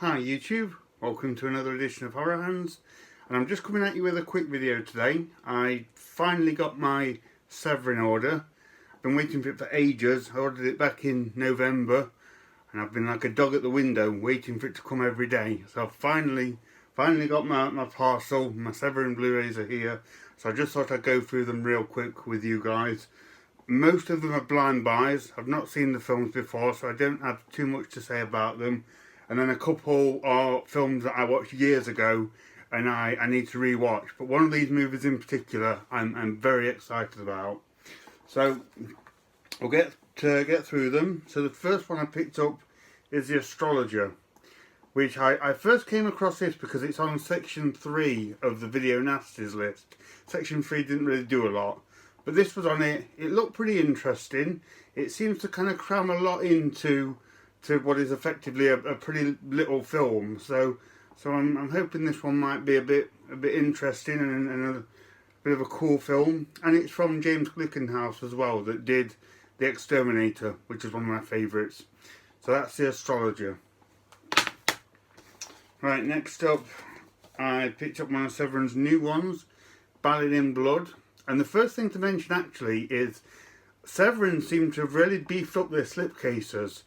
Hi YouTube, welcome to another edition of Horror Hands, and I'm just coming at you with a quick video today. I finally got my Severin order. I've been waiting for it for ages. I ordered it back in November and I've been like a dog at the window waiting for it to come every day. So I've finally got my parcel. My Severin Blu-rays are here, so I just thought I'd go through them real quick with you guys. Most of them are blind buys. I've not seen the films before, so I don't have too much to say about them. And then a couple are films that I watched years ago and I need to re-watch. But one of these movies in particular I'm very excited about. So we'll get through them. So the first one I picked up is The Astrologer, which I first came across this because it's on section 3 of the Video Nasties list. Section 3 didn't really do a lot, but this was on it. It looked pretty interesting. It seems to kind of cram a lot into what is effectively a pretty little film. So I'm hoping this one might be a bit interesting and a bit of a cool film. And it's from James Glickenhaus as well, that did The Exterminator, which is one of my favourites. So that's The Astrologer. Right, next up I picked up one of Severin's new ones, Ballad in Blood. And the first thing to mention actually is Severin seemed to have really beefed up their slipcases.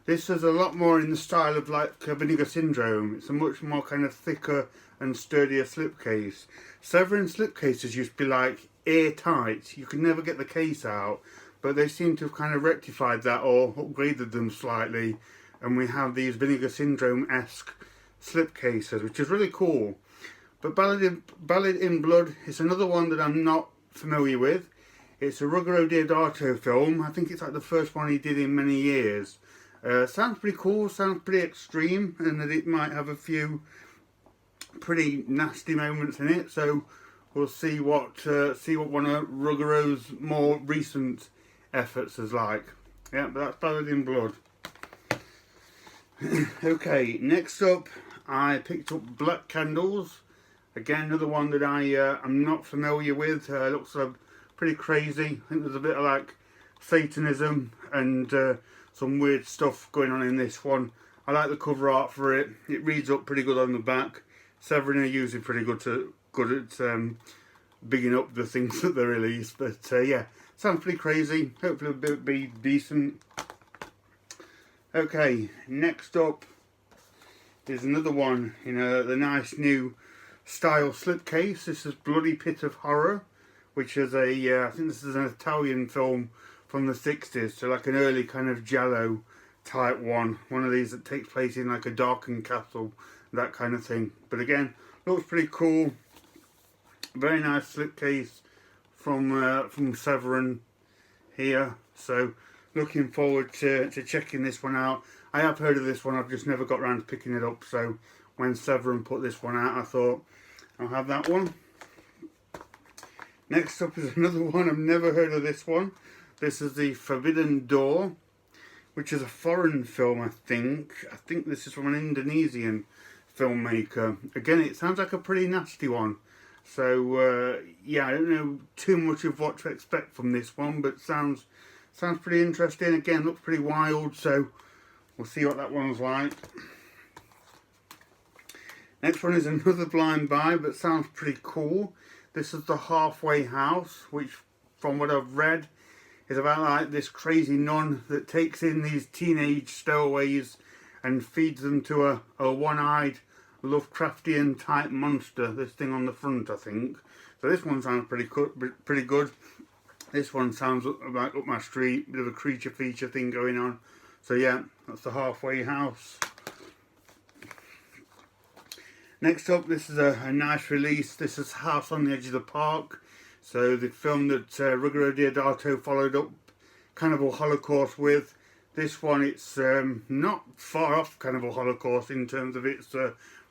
This is a lot more in the style of like Vinegar Syndrome. It's a much more kind of thicker and sturdier slipcase. Severin slipcases used to be like airtight. You could never get the case out. But they seem to have kind of rectified that or upgraded them slightly. And we have these Vinegar Syndrome-esque slipcases, which is really cool. But Ballad in Blood is another one that I'm not familiar with. It's a Ruggero Deodato film. I think it's like the first one he did in many years. Sounds pretty cool, sounds pretty extreme, and that it might have a few pretty nasty moments in it. So we'll see what one of Ruggero's more recent efforts is like. Yeah, but that's Ballad in Blood. Okay, next up I picked up Black Candles. Again, another one that I'm not familiar with. Looks pretty crazy. I think there's a bit of like Satanism and some weird stuff going on in this one. I like the cover art for it. It reads up pretty good on the back. Severin are usually pretty good at bigging up the things that they release. But yeah, sounds pretty crazy. Hopefully it'll be decent. Okay, next up is another one in the nice new style slipcase. This is Bloody Pit of Horror, which is I think this is an Italian film from the 60s, so like an early kind of giallo type one of these that takes place in like a darkened castle, that kind of thing. But again, looks pretty cool. Very nice slipcase from Severin here, so looking forward to checking this one out. I have heard of this one, I've just never got around to picking it up, so when Severin put this one out I thought I'll have that one. Next up is another one, I've never heard of this one. This is The Forbidden Door, which is a foreign film, I think. I think this is from an Indonesian filmmaker. Again, it sounds like a pretty nasty one. So, yeah, I don't know too much of what to expect from this one, but sounds pretty interesting. Again, looks pretty wild, so we'll see what that one's like. Next one is another blind buy, but sounds pretty cool. This is The Halfway House, which, from what I've read, is about like this crazy nun that takes in these teenage stowaways and feeds them to a one-eyed Lovecraftian type monster. This thing on the front, I think. So this one sounds pretty good. This one sounds like up my street. Bit of a creature feature thing going on. So yeah, that's The Halfway House. Next up, this is a nice release. This is House on the Edge of the Park. So the film that Ruggero Deodato followed up Cannibal Holocaust with. This one, it's not far off Cannibal Holocaust in terms of its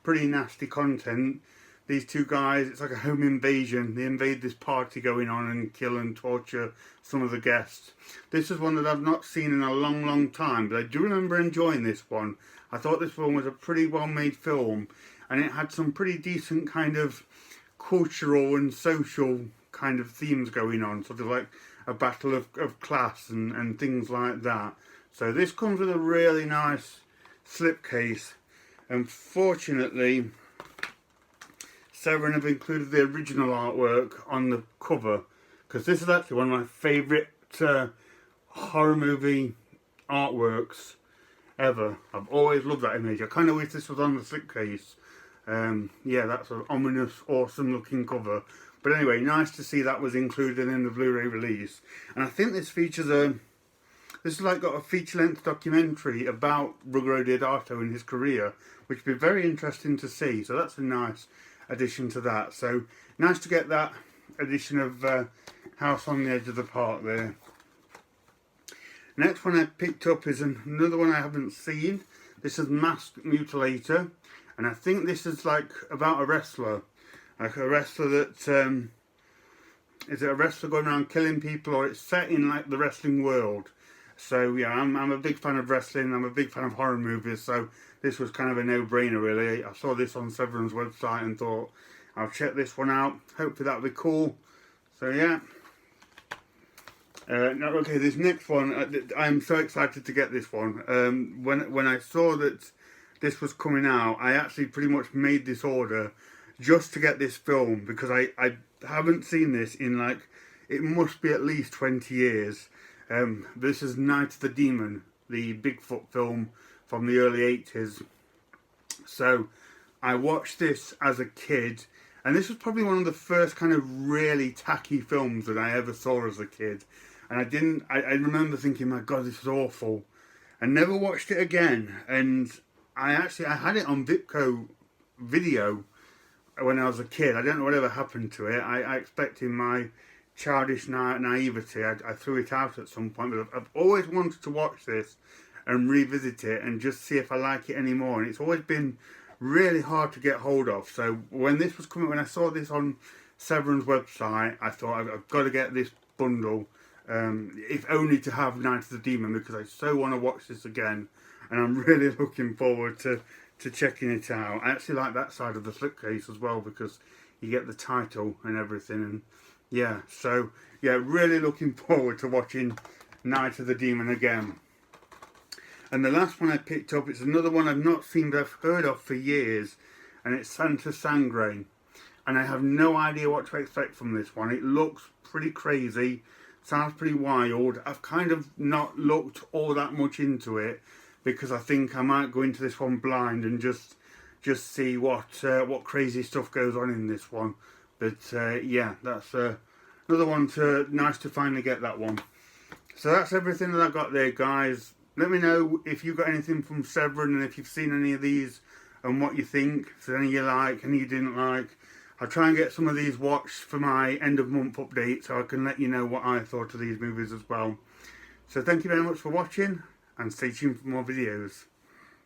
pretty nasty content. These two guys, it's like a home invasion. They invade this party going on and kill and torture some of the guests. This is one that I've not seen in a long time, but I do remember enjoying this one. I thought this one was a pretty well made film, and it had some pretty decent kind of cultural and social kind of themes going on, sort of like a battle of class and things like that. So this comes with a really nice slipcase, Unfortunately, Severin have included the original artwork on the cover, because this is actually one of my favourite horror movie artworks ever. I've always loved that image. I kind of wish this was on the slipcase. Yeah, that's an ominous, awesome looking cover. But anyway, nice to see that was included in the Blu-ray release. And I think this features this is like got a feature-length documentary about Ruggero Deodato and his career, which would be very interesting to see. So that's a nice addition to that. So nice to get that edition of House on the Edge of the Park there. Next one I picked up is another one I haven't seen. This is Masked Mutilator, and I think this is like about a wrestler, like a wrestler that is it a wrestler going around killing people, or it's set in like the wrestling world. So yeah, I'm a big fan of wrestling. I'm a big fan of horror movies. So this was kind of a no-brainer really. I saw this on Severin's website and thought I'll check this one out. Hopefully that'll be cool. So yeah. Okay, this next one, I'm so excited to get this one. When I saw that this was coming out, I actually pretty much made this order just to get this film, because I haven't seen this in like, it must be at least 20 years. This is Night of the Demon, the Bigfoot film from the early 80s. So I watched this as a kid, and this was probably one of the first kind of really tacky films that I ever saw as a kid. And I remember thinking, my God, this is awful. I never watched it again. And I had it on Vipco video when I was a kid. I don't know whatever happened to it. I expect in my childish naivety, I threw it out at some point. But I've always wanted to watch this and revisit it and just see if I like it anymore. And it's always been really hard to get hold of. So when this was coming, when I saw this on Severin's website, I thought I've got to get this bundle. If only to have Night of the Demon, because I so want to watch this again, and I'm really looking forward to checking it out. I actually like that side of the slipcase as well, because you get the title and everything, and yeah, so yeah, really looking forward to watching Night of the Demon again. And the last one I picked up, it's another one I've not seen but I've heard of for years, and it's Sangre, and I have no idea what to expect from this one. It looks pretty crazy. Sounds pretty wild. I've kind of not looked all that much into it, because I think I might go into this one blind and just see what crazy stuff goes on in this one. But yeah, that's another one. Nice to finally get that one. So that's everything that I got there, guys. Let me know if you got anything from Severin, and if you've seen any of these and what you think. If there's any you like, any you didn't like. I'll try and get some of these watched for my end of month update, so I can let you know what I thought of these movies as well. So thank you very much for watching, and stay tuned for more videos.